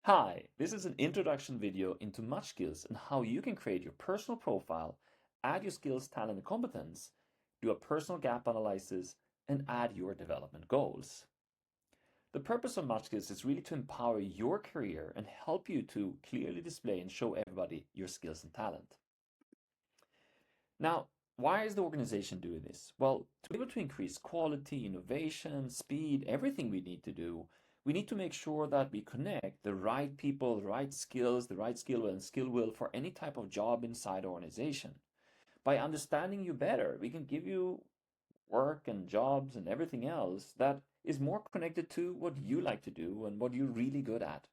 Hi, this is an introduction video into MuchSkills and how you can create your personal profile, add your skills, talent, and competence, do a personal gap analysis, and add your development goals. The purpose of MuchSkills is really to empower your career and help you to clearly display and show everybody your skills and talent. Now, why is the organization doing this? Well, to be able to increase quality, innovation, speed, everything we need to do, we need to make sure that we connect the right people, the right skills, the right skill and skill will for any type of job inside the organization. By understanding you better, we can give you work and jobs and everything else that is more connected to what you like to do and what you're really good at.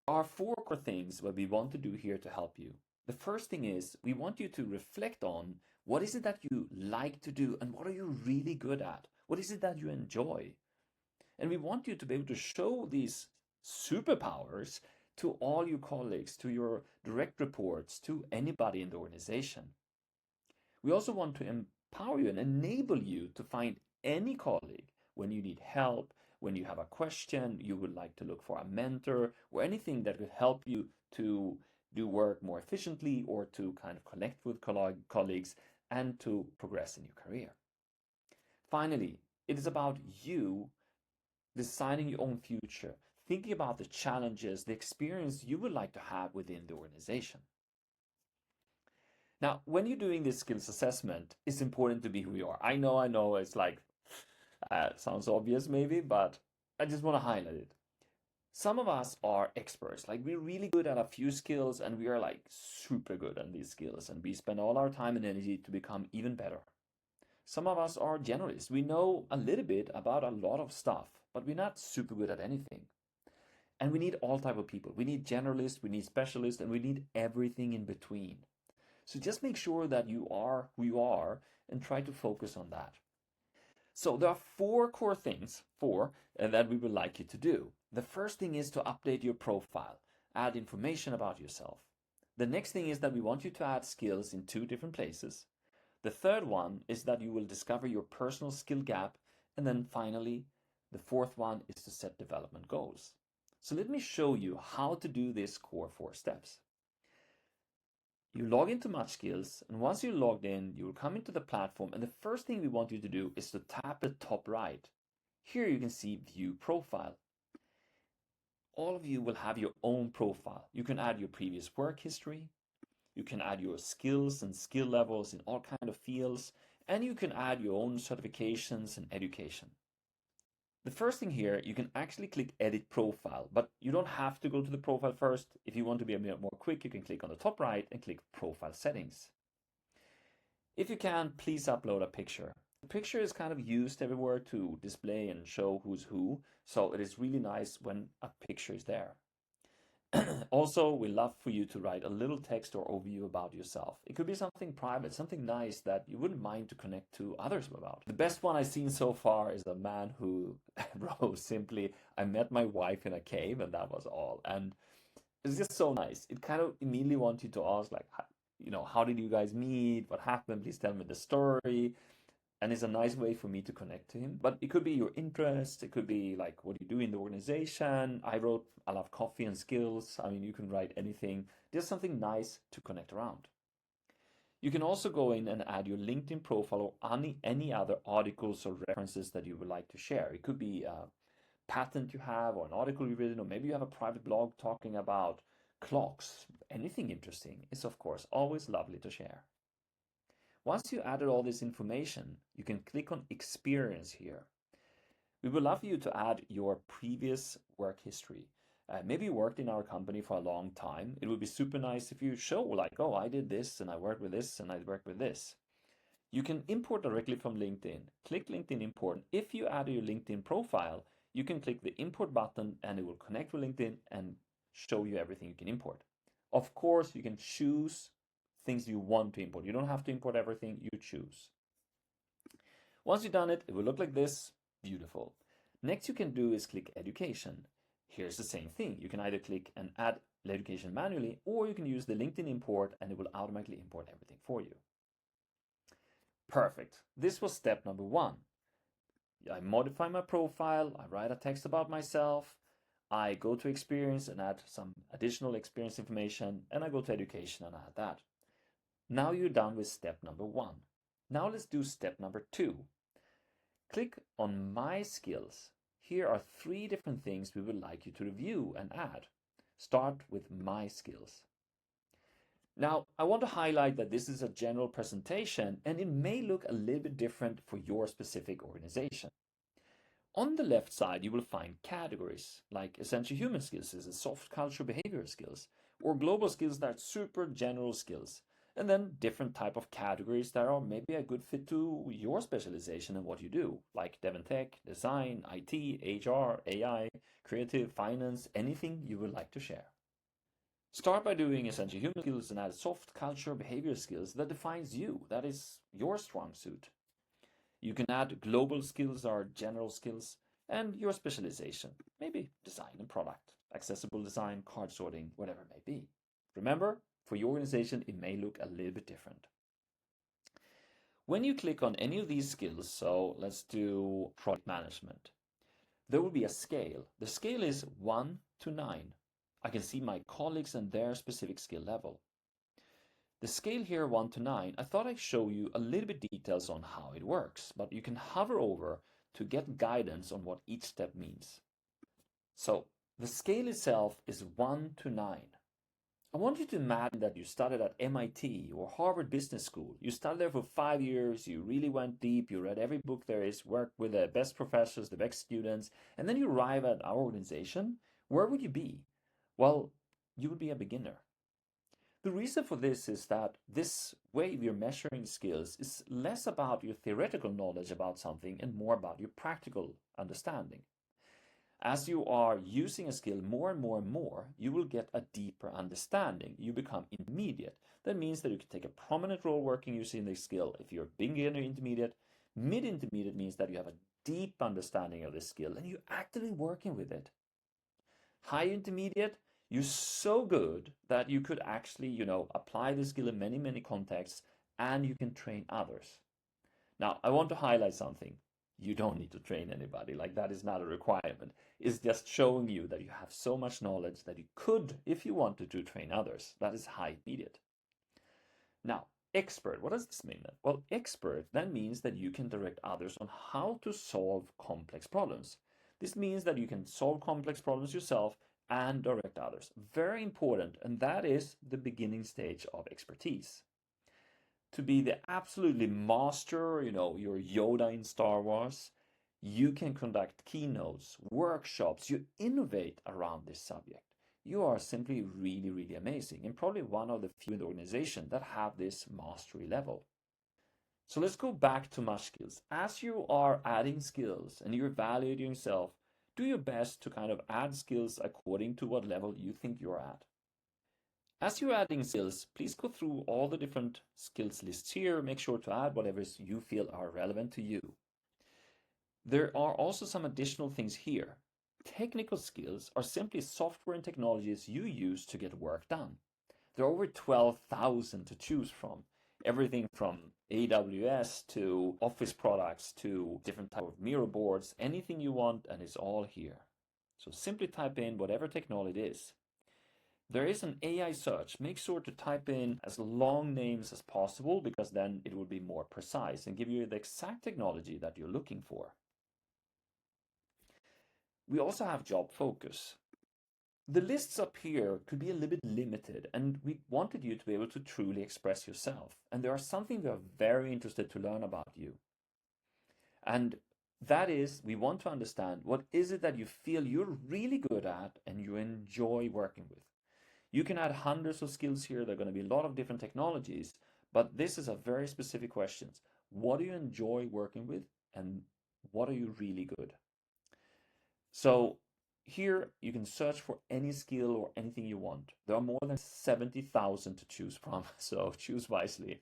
There are four core things what we want to do here to help you. The first thing is we want you to reflect on what is it that you like to do and what are you really good at? What is it that you enjoy? And we want you to be able to show these superpowers to all your colleagues, to your direct reports, to anybody in the organization. We also want to empower you and enable you to find any colleague when you need help, when you have a question, you would like to look for a mentor, or anything that could help you to do work more efficiently or to kind of connect with colleagues and to progress in your career. Finally, it is about you designing your own future, thinking about the challenges, the experience you would like to have within the organization. Now, when you're doing this skills assessment, it's important to be who you are. I know, it's like, sounds obvious maybe, but I just want to highlight it. Some of us are experts, like we're really good at a few skills and we are like super good at these skills and we spend all our time and energy to become even better. Some of us are generalists. We know a little bit about a lot of stuff, but we're not super good at anything. And we need all type of people. We need generalists, we need specialists, and we need everything in between. So just make sure that you are who you are and try to focus on that. So there are four core things, that we would like you to do. The first thing is to update your profile, add information about yourself. The next thing is that we want you to add skills in two different places. The third one is that you will discover your personal skill gap. And then finally, the fourth one is to set development goals. So let me show you how to do this core 4 steps. You log into MuchSkills, and once you're logged in, you will come into the platform, and the first thing we want you to do is to tap the top right. Here you can see View Profile. All of you will have your own profile. You can add your previous work history, you can add your skills and skill levels in all kinds of fields, and you can add your own certifications and education. The first thing here, you can actually click Edit Profile, but you don't have to go to the profile first. If you want to be a bit more quick, you can click on the top right and click Profile Settings. If you can, please upload a picture. The picture is kind of used everywhere to display and show who's who, so it is really nice when a picture is there. Also, we love for you to write a little text or overview about yourself. It could be something private, something nice that you wouldn't mind to connect to others about. The best one I've seen so far is a man who wrote simply, "I met my wife in a cave," and that was all. And it's just so nice. It kind of immediately wants you to ask, like, how did you guys meet? What happened? Please tell me the story. And it's a nice way for me to connect to him. But it could be your interest, it could be like what you do in the organization. I wrote, I love coffee and skills. I mean, you can write anything. Just something nice to connect around. You can also go in and add your LinkedIn profile or any other articles or references that you would like to share. It could be a patent you have or an article you've written, or maybe you have a private blog talking about clocks. Anything interesting is, of course, always lovely to share. Once you added all this information, you can click on Experience here. We would love you to add your previous work history. Maybe you worked in our company for a long time. It would be super nice if you show like, oh, I did this and I worked with this and I worked with this. You can import directly from LinkedIn. Click LinkedIn Import. If you add your LinkedIn profile, you can click the Import button and it will connect with LinkedIn and show you everything you can import. Of course, you can choose things you want to import. You don't have to import everything, you choose. Once you've done it, it will look like this. Beautiful. Next you can do is click Education. Here's the same thing. You can either click and add education manually, or you can use the LinkedIn import and it will automatically import everything for you. Perfect. This was step number 1. I modify my profile, I write a text about myself, I go to experience and add some additional experience information, and I go to education and add that. Now you're done with step number 1. Now let's do step number 2. Click on My Skills. Here are 3 different things we would like you to review and add. Start with My Skills. Now, I want to highlight that this is a general presentation and it may look a little bit different for your specific organization. On the left side, you will find categories like essential human skills is soft culture behavior skills, or global skills that are super general skills, and then different type of categories that are maybe a good fit to your specialization and what you do, like dev and tech, design, IT, HR, AI, creative, finance, anything you would like to share. Start by doing essential human skills and add soft culture behavior skills that defines you, that is your strong suit. You can add global skills or general skills and your specialization, maybe design and product, accessible design, card sorting, whatever it may be. Remember, for your organization, it may look a little bit different. When you click on any of these skills, so let's do project management, there will be a scale. The scale is 1 to 9. I can see my colleagues and their specific skill level. The scale here 1 to 9, I thought I'd show you a little bit details on how it works, but you can hover over to get guidance on what each step means. So the scale itself is 1 to 9. I want you to imagine that you studied at MIT or Harvard Business School. You studied there for 5 years, you really went deep, you read every book there is, worked with the best professors, the best students, and then you arrive at our organization. Where would you be? Well, you would be a beginner. The reason for this is that this way we're measuring skills is less about your theoretical knowledge about something and more about your practical understanding. As you are using a skill more and more and more, you will get a deeper understanding. You become intermediate. That means that you can take a prominent role working using this skill. If you're beginner intermediate, mid-intermediate means that you have a deep understanding of this skill and you're actively working with it. High intermediate, you're so good that you could actually, apply this skill in many, many contexts and you can train others. Now, I want to highlight something. You don't need to train anybody. Like that is not a requirement. It's just showing you that you have so much knowledge that you could, if you wanted to, train others. That is high intermediate. Now, expert, what does this mean then? Well, expert then means that you can direct others on how to solve complex problems. This means that you can solve complex problems yourself and direct others. Very important, and that is the beginning stage of expertise. To be the absolutely master, your Yoda in Star Wars, you can conduct keynotes, workshops, you innovate around this subject. You are simply really, really amazing and probably one of the few in the organization that have this mastery level. So let's go back to MuchSkills. As you are adding skills and you're evaluating yourself, do your best to kind of add skills according to what level you think you're at. As you're adding skills, please go through all the different skills lists here. Make sure to add whatever you feel are relevant to you. There are also some additional things here. Technical skills are simply software and technologies you use to get work done. There are over 12,000 to choose from. Everything from AWS to Office products to different type of Miro boards, anything you want, and it's all here. So simply type in whatever technology it is. There is an AI search. Make sure to type in as long names as possible because then it will be more precise and give you the exact technology that you're looking for. We also have job focus. The lists up here could be a little bit limited and we wanted you to be able to truly express yourself. And there are something we are very interested to learn about you. And that is, we want to understand what is it that you feel you're really good at and you enjoy working with. You can add hundreds of skills here. There are going to be a lot of different technologies, but this is a very specific question. What do you enjoy working with and what are you really good? So here you can search for any skill or anything you want. There are more than 70,000 to choose from, so choose wisely.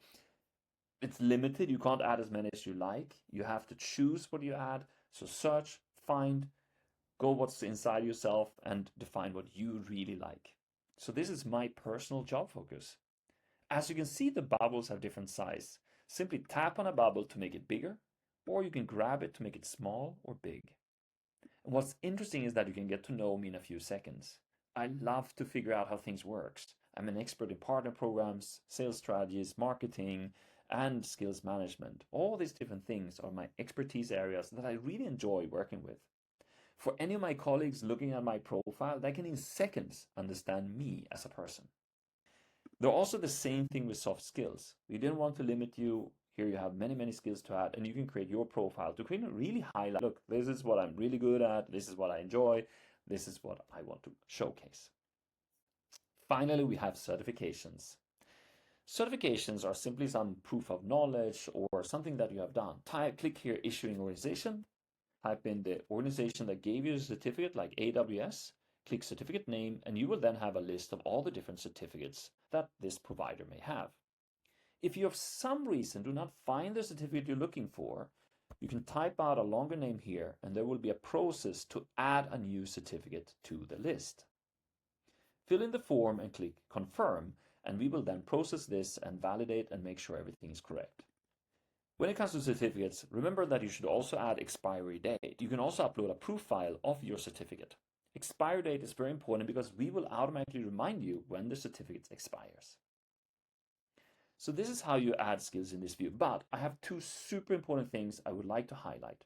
It's limited. You can't add as many as you like. You have to choose what you add. So search, find, go what's inside yourself and define what you really like. So this is my personal job focus. As you can see, the bubbles have different size. Simply tap on a bubble to make it bigger, or you can grab it to make it small or big. What's interesting is that you can get to know me in a few seconds. I love to figure out how things works. I'm an expert in partner programs, sales strategies, marketing, and skills management. All these different things are my expertise areas that I really enjoy working with. For any of my colleagues looking at my profile, they can in seconds understand me as a person. They're also the same thing with soft skills. We didn't want to limit you. Here you have many, many skills to add, and you can create your profile to kind of really highlight, look, this is what I'm really good at, this is what I enjoy, this is what I want to showcase. Finally, we have certifications. Certifications are simply some proof of knowledge or something that you have done. Click here, issuing organization, type in the organization that gave you the certificate, like AWS, click certificate name, and you will then have a list of all the different certificates that this provider may have. If you, for some reason, do not find the certificate you're looking for, you can type out a longer name here, and there will be a process to add a new certificate to the list. Fill in the form and click confirm, and we will then process this and validate and make sure everything is correct. When it comes to certificates, remember that you should also add expiry date. You can also upload a proof file of your certificate. Expiry date is very important because we will automatically remind you when the certificate expires. So this is how you add skills in this view, but I have two super important things I would like to highlight.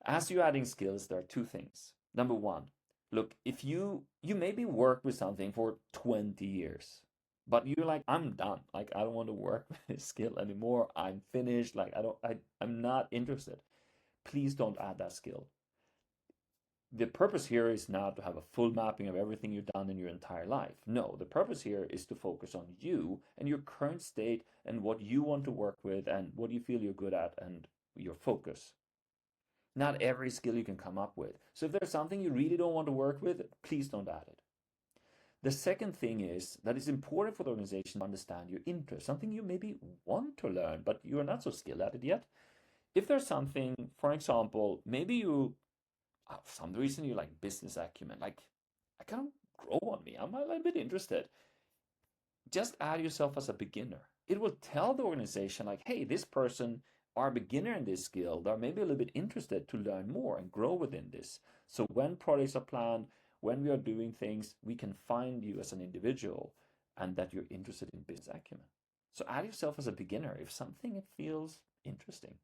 As you're adding skills, there are two things. Number one, look, if you maybe work with something for 20 years, but you're like, I'm done. Like, I don't want to work with this skill anymore. I'm finished. Like, I'm not interested. Please don't add that skill. The purpose here is not to have a full mapping of everything you've done in your entire life. No, the purpose here is to focus on you and your current state and what you want to work with and what you feel you're good at and your focus. Not every skill you can come up with. So if there's something you really don't want to work with, please don't add it. The second thing is that it's important for the organization to understand your interest, something you maybe want to learn, but you're not so skilled at it yet. If there's something, for example, maybe you for some reason you like business acumen, like I kind of grow on me. I'm a little bit interested. Just add yourself as a beginner. It will tell the organization like, hey, this person are a beginner in this skill. They're maybe a little bit interested to learn more and grow within this. So when projects are planned, when we are doing things, we can find you as an individual and that you're interested in business acumen. So add yourself as a beginner if something feels interesting.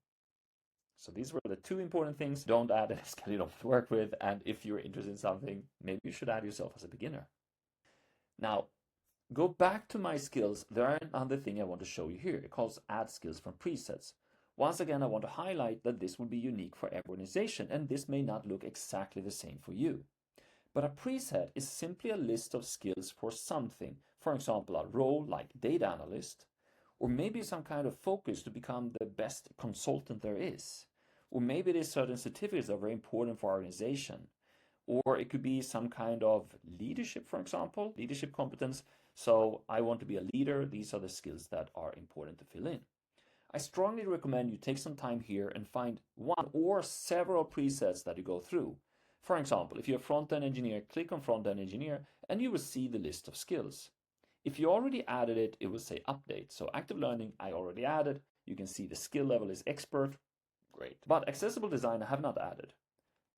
So these were the two important things. Don't add a skill you don't work with. And if you're interested in something, maybe you should add yourself as a beginner. Now, go back to my skills. There are another thing I want to show you here. It calls add skills from presets. Once again, I want to highlight that this will be unique for every organization, and this may not look exactly the same for you. But a preset is simply a list of skills for something. For example, a role like data analyst, or maybe some kind of focus to become the best consultant there is. Or maybe there's certain certificates that are very important for our organization. Or it could be some kind of leadership, for example, leadership competence. So I want to be a leader. These are the skills that are important to fill in. I strongly recommend you take some time here and find one or several presets that you go through. For example, if you're a front-end engineer, click on front-end engineer and you will see the list of skills. If you already added it, it will say update. So active learning, I already added. You can see the skill level is expert. Great. But accessible design, I have not added.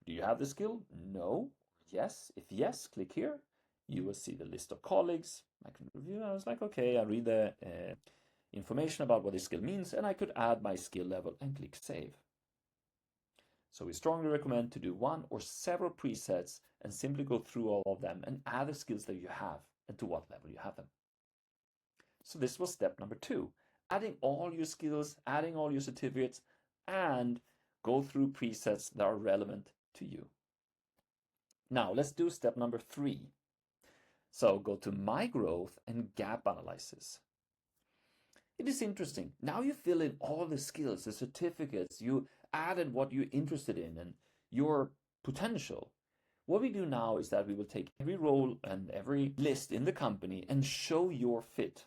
Do you have the skill? No. Yes. If yes, click here. You will see the list of colleagues. I can review. I was like, okay, I read the information about what this skill means, and I could add my skill level and click save. So we strongly recommend to do one or several presets and simply go through all of them and add the skills that you have and to what level you have them. So this was step number 2, adding all your skills, adding all your certificates, and go through presets that are relevant to you. Now let's do step number 3. So go to My Growth and Gap Analysis. It is interesting. Now you fill in all the skills, the certificates, you added what you're interested in and your potential. What we do now is that we will take every role and every list in the company and show your fit.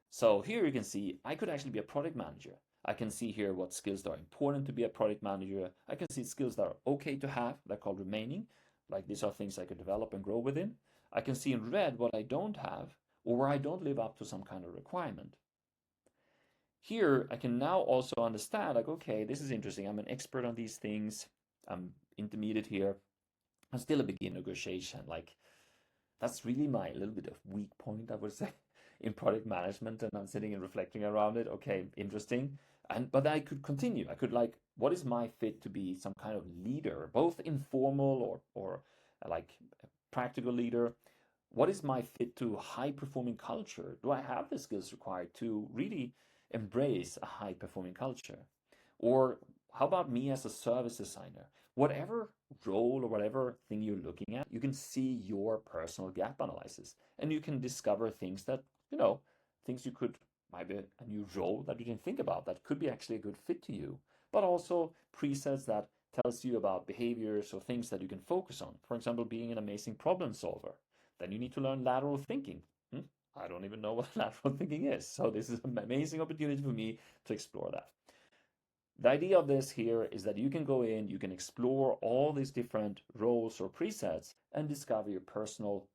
So here you can see I could actually be a product manager. I can see here what skills that are important to be a product manager. I can see skills that are okay to have, they're called remaining. Like these are things I could develop and grow within. I can see in red what I don't have or where I don't live up to some kind of requirement. Here I can now also understand like, okay, this is interesting. I'm an expert on these things. I'm intermediate here. I'm still a beginner negotiation. Like that's really my little bit of weak point, I would say, in product management. And I'm sitting and reflecting around it. Okay, interesting. And but I could continue. I could like, what is my fit to be some kind of leader, both informal or like a practical leader? What is my fit to high performing culture? Do I have the skills required to really embrace a high performing culture? Or how about me as a service designer? Whatever role or whatever thing you're looking at, you can see your personal gap analysis and you can discover things that, you know, things you could, maybe a new role that you didn't think about that could be actually a good fit to you, but also presets that tells you about behaviors or things that you can focus on. For example, being an amazing problem solver. Then you need to learn lateral thinking. I don't even know what lateral thinking is. So this is an amazing opportunity for me to explore that. The idea of this here is that you can go in, you can explore all these different roles or presets and discover your personal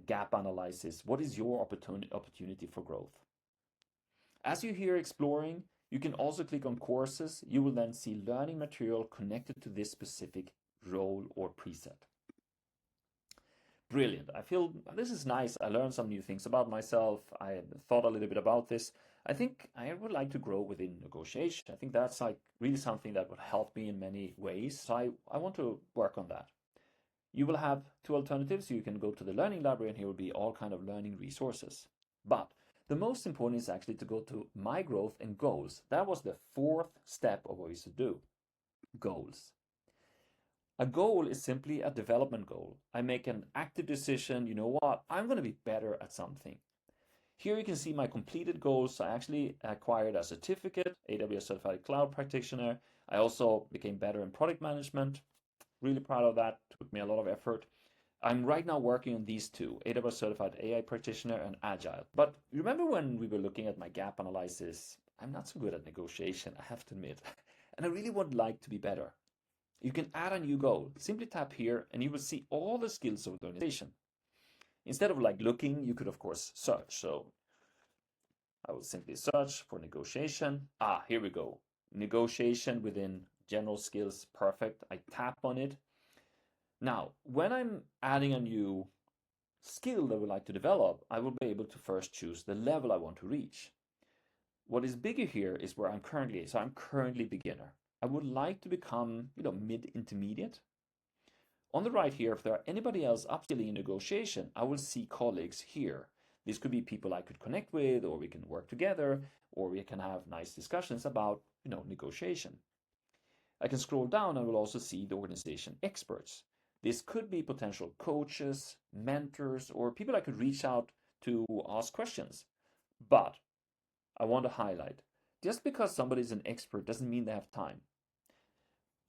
gap analysis. What is your opportunity for growth? As you're here exploring, you can also click on courses. You will then see learning material connected to this specific role or preset. Brilliant. I feel this is nice. I learned some new things about myself. I thought a little bit about this. I think I would like to grow within negotiation. I think that's like really something that would help me in many ways. So I want to work on that. You will have two alternatives. You can go to the learning library and here will be all kind of learning resources. But the most important is actually to go to my growth and goals. That was the fourth step of what we should do. Goals. A goal is simply a development goal. I make an active decision, you know what, I'm going to be better at something. Here you can see my completed goals. I actually acquired a certificate, AWS Certified Cloud Practitioner. I also became better in product management. Really proud of that. Took me a lot of effort. I'm right now working on these two, AWS Certified AI Practitioner and Agile. But remember when we were looking at my gap analysis, I'm not so good at negotiation, I have to admit. And I really would like to be better. You can add a new goal. Simply tap here and you will see all the skills of the organization. Instead of like looking, you could of course search. So I will simply search for negotiation. Here we go. Negotiation within general skills. Perfect. I tap on it. Now, when I'm adding a new skill that I would like to develop, I will be able to first choose the level I want to reach. What is bigger here is where I'm currently. So I'm currently beginner. I would like to become, mid-intermediate. On the right here, if there are anybody else upskilling in negotiation, I will see colleagues here. This could be people I could connect with, or we can work together, or we can have nice discussions about, negotiation. I can scroll down and will also see the organization experts. This could be potential coaches, mentors, or people I could reach out to ask questions. But I want to highlight, just because somebody is an expert doesn't mean they have time.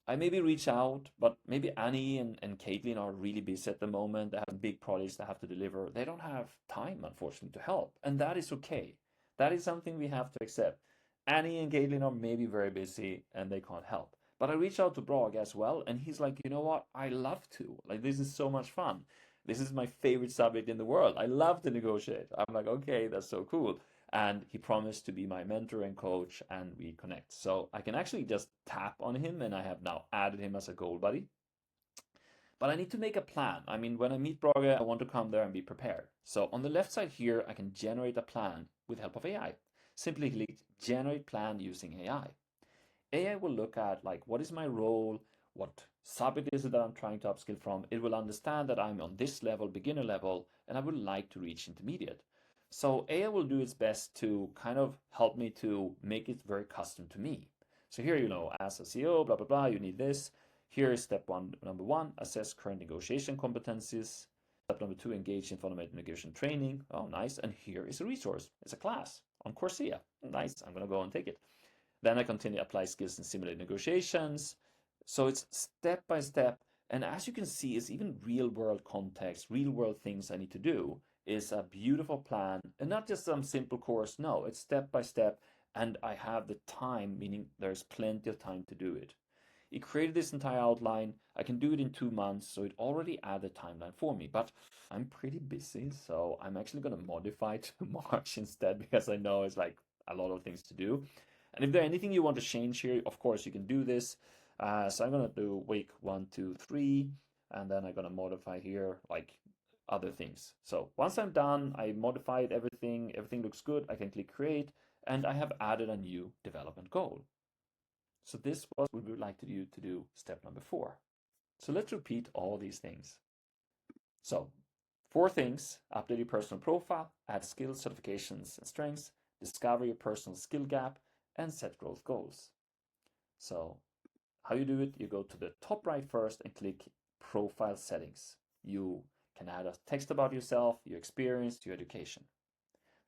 I maybe reach out, but maybe Annie and Caitlin are really busy at the moment. They have big projects they have to deliver. They don't have time, unfortunately, to help. And that is okay. That is something we have to accept. Annie and Caitlin are maybe very busy and they can't help. But I reached out to Brage as well, and he's like, you know what? I love to. Like, this is so much fun. This is my favorite subject in the world. I love to negotiate. I'm like, okay, that's so cool. And he promised to be my mentor and coach, and we connect. So I can actually just tap on him, and I have now added him as a goal buddy. But I need to make a plan. I mean, when I meet Brage, I want to come there and be prepared. So on the left side here, I can generate a plan with help of AI. Simply click generate plan using AI. AI will look at like, what is my role? What subject is it that I'm trying to upskill from? It will understand that I'm on this level, beginner level, and I would like to reach intermediate. So AI will do its best to kind of help me to make it very custom to me. So here, as a CEO, blah, blah, blah, you need this. Here is step number one, assess current negotiation competencies. Step number two, engage in fundamental negotiation training. Oh, nice. And here is a resource. It's a class on Coursera. Nice. I'm going to go and take it. Then I continue to apply skills in simulated negotiations. So it's step by step. And as you can see, it's even real world context, real world things I need to do. Is a beautiful plan, and not just some simple course. No, it's step by step, and I have the time, meaning there's plenty of time to do it. It created this entire outline. I can do it in 2 months, so it already added a timeline for me. But I'm pretty busy, so I'm actually going to modify to March instead, because I know it's like a lot of things to do. And if there's anything you want to change here, of course you can do this. So I'm gonna do week 1, 2, 3, and then I'm gonna modify here like other things. So once I'm done, I modified everything, everything looks good, I can click create, and I have added a new development goal. So this was what we would like to do step number 4. So let's repeat all these things. So 4 things: update your personal profile, add skills, certifications, and strengths, discover your personal skill gap, and set growth goals. So how you do it, you go to the top right first and click profile settings. You can add a text about yourself, your experience, your education.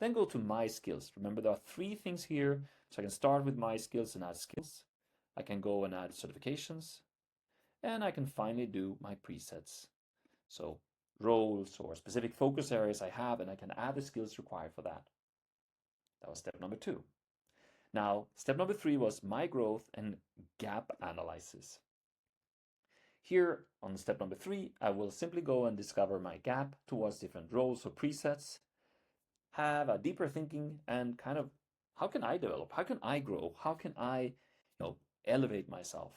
Then go to my skills. Remember, there are 3 things here. So I can start with my skills and add skills. I can go and add certifications. And I can finally do my presets. So roles or specific focus areas I have, and I can add the skills required for that. That was step number 2. Now, step number 3 was my growth and gap analysis. Here on step number 3, I will simply go and discover my gap towards different roles or presets, have a deeper thinking, and kind of how can I develop? How can I grow? How can I, elevate myself?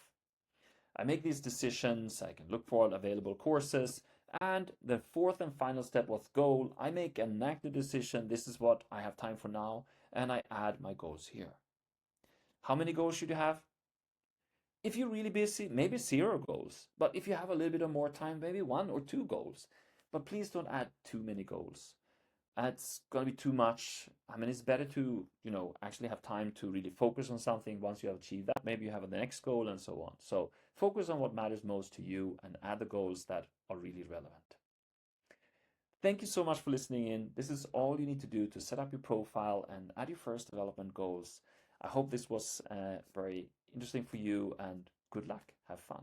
I make these decisions, I can look for available courses, and the 4th and final step was goal. I make an active decision, this is what I have time for now, and I add my goals here. How many goals should you have? If you're really busy, maybe 0 goals. But if you have a little bit of more time, maybe 1 or 2 goals. But please don't add too many goals. It's going to be too much. I mean, it's better to, actually have time to really focus on something. Once you have achieved that, maybe you have the next goal and so on. So focus on what matters most to you and add the goals that are really relevant. Thank you so much for listening in. This is all you need to do to set up your profile and add your first development goals. I hope this was very interesting for you, and good luck. Have fun.